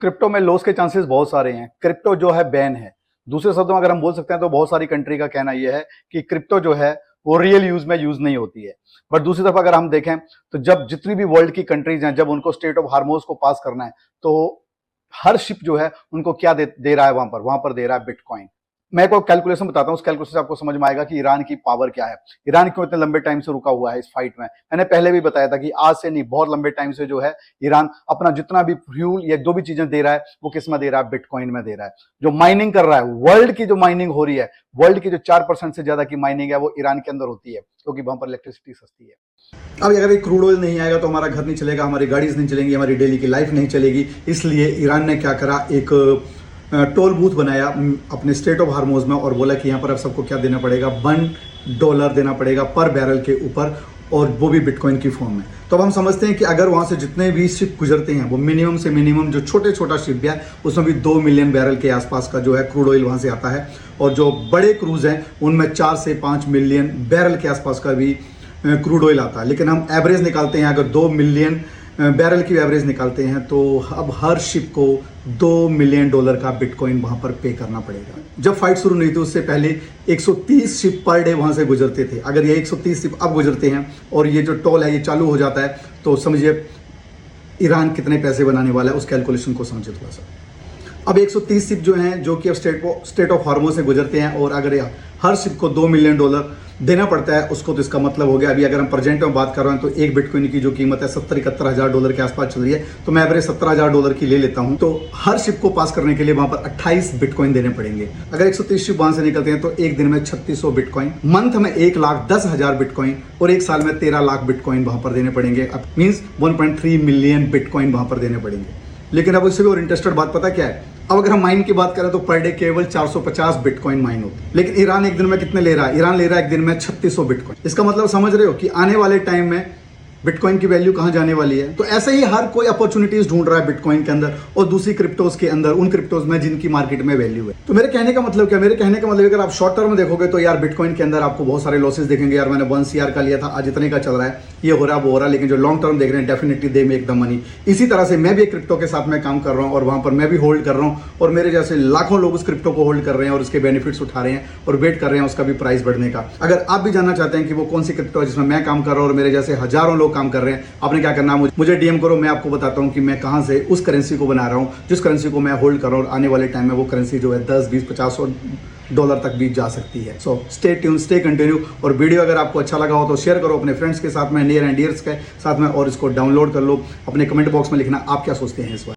Crypto में loss के chances बहुत सारे हैं। क्रिप्टो जो है बैन है। दूसरे शब्दों में अगर हम बोल सकते हैं तो बहुत सारी कंट्री का कहना यह है कि क्रिप्टो जो है वो रियल यूज में यूज नहीं होती है। बट दूसरी तरफ अगर हम देखें तो जब जितनी भी वर्ल्ड की कंट्रीज हैं, जब उनको स्टेट ऑफ हार्मोज को पास करना है तो हर शिप जो है उनको क्या दे रहा है, वहां पर दे रहा है बिटकॉइन। मैं एक कैलकुलेशन बताता हूँ, उस कैलकुलेशन से आपको समझ में आएगा कि ईरान की पावर क्या है। ईरान क्यों इतने लंबे टाइम से रुका हुआ है इस फाइट में। मैंने पहले भी बताया था कि आज से नहीं, बहुत लंबे टाइम से जो है ईरान अपना जितना भी फ्यूल या जो भी चीजें दे रहा है वो किस में दे रहा है, बिटकॉइन में दे रहा है। जो माइनिंग कर रहा है, वर्ल्ड की जो माइनिंग हो रही है, वर्ल्ड की जो 4% से ज्यादा की माइनिंग है वो ईरान के अंदर होती है, क्योंकि वहां पर इलेक्ट्रिसिटी सस्ती है। अब अगर एक क्रूड ऑयल नहीं आएगा तो हमारा घर नहीं चलेगा, हमारी गाड़ीज नहीं चलेंगी, हमारी डेली की लाइफ नहीं चलेगी। इसलिए ईरान ने क्या करा, एक टोल बूथ बनाया अपने स्टेट ऑफ हार्मोज में और बोला कि यहाँ पर अब सबको क्या देना पड़ेगा, $1 देना पड़ेगा पर बैरल के ऊपर, और वो भी बिटकॉइन की फॉर्म में। तो अब हम समझते हैं कि अगर वहां से जितने भी शिप गुजरते हैं वो मिनिमम से मिनिमम जो छोटा शिप है उसमें भी 2 मिलियन बैरल के आसपास का जो है क्रूड ऑयल वहां से आता है, और जो बड़े क्रूज हैं उनमें 4 से 5 मिलियन बैरल के आसपास का भी क्रूड ऑयल आता है। लेकिन हम एवरेज निकालते हैं, अगर 2 मिलियन बैरल की एवरेज निकालते हैं तो अब हर शिप को $2 मिलियन का बिटकॉइन वहां पर पे करना पड़ेगा। जब फाइट शुरू नहीं थी उससे पहले 130 शिप पर डे वहां से गुजरते थे। अगर ये 130 शिप अब गुजरते हैं और ये जो टोल है ये चालू हो जाता है तो समझिए ईरान कितने पैसे बनाने वाला है, उस कैलकुलेशन को समझिए थोड़ा सा। अब 130 शिप जो हैं जो कि अब स्टेट ऑफ हार्मोज से गुजरते हैं, और अगर हर शिप को $2 मिलियन देना पड़ता है उसको, तो इसका मतलब हो गया, अभी अगर हम प्रेजेंट में बात कर रहे हैं तो एक बिटकॉइन की जो कीमत है $70-71 के आसपास चल रही है, तो मैं एवरेज $17,000 की ले लेता हूं। तो हर शिप को पास करने के लिए वहां पर 28 बिटकॉइन देने पड़ेंगे। अगर 130 शिप वहां से निकलते हैं तो एक दिन में 3600 बिटकॉइन, मंथ में 1,10,000 बिटकॉइन, और एक साल में 13 लाख बिटकॉइन वहां पर देने पड़ेंगे। अब मीन्स 1.3 मिलियन बिटकॉइन वहां पर देने पड़ेंगे। लेकिन अब इससे भी और इंटरेस्टेड बात पता क्या है, अब अगर हम माइन की बात करें तो पर डे केवल 450 बिटकॉइन माइन होते हैं। लेकिन ईरान एक दिन में कितने ले रहा है, ईरान ले रहा है एक दिन में 3600 बिटकॉइन। इसका मतलब समझ रहे हो कि आने वाले टाइम में बिटकॉइन की वैल्यू कहां जाने वाली है। तो ऐसे ही हर कोई अपॉर्चुनिटीज ढूंढ रहा है बिटकॉइन के अंदर और दूसरी क्रिप्टोज के अंदर, उन क्रिप्टोज में जिनकी मार्केट में वैल्यू है। तो मेरे कहने का मतलब क्या, मेरे कहने का मतलब अगर आप शॉर्ट टर्म में देखोगे तो यार बिटकॉइन के अंदर आपको बहुत सारे लॉसेस देखेंगे। यार मैंने 1 CR का लिया था, आज इतने का चल रहा है, ये हो रहा है वो हो रहा है। लेकिन जो लॉन्ग टर्म देख रहे हैं definitely they make the money. इसी तरह से मैं भी एक क्रिप्टो के साथ में काम कर रहा हूँ और वहां पर मैं भी होल्ड कर रहा हूँ, और मेरे जैसे लाखों लोग उस क्रिप्टो को होल्ड कर रहे हैं और उसके बेनिफिट्स उठा रहे हैं और वेट कर रहे हैं उसका भी प्राइस बढ़ने का। अगर आप भी जानना चाहते हैं कि वो कौन सी क्रिप्टो है जिसमें मैं काम कर रहा हूँ और मेरे जैसे हजारों लोग काम कर रहे हैं, आपने क्या करना है, मुझे डीएम करो, मैं आपको बताता हूं कि मैं कहां से उस करेंसी को बना रहा हूं जिस करेंसी को मैं होल्ड कर रहा हूं। आने वाले टाइम में वो करेंसी जो है 10, 20, 50 $100 तक भी जा सकती है। So stay tune, stay continue. और वीडियो अगर आपको अच्छा लगा हो तो शेयर करो अपने फ्रेंड्स के साथ में, नियर एंड डियर्स के साथ में, और इसको डाउनलोड कर लो। अपने कमेंट बॉक्स में लिखना आप क्या सोचते हैं इस बार।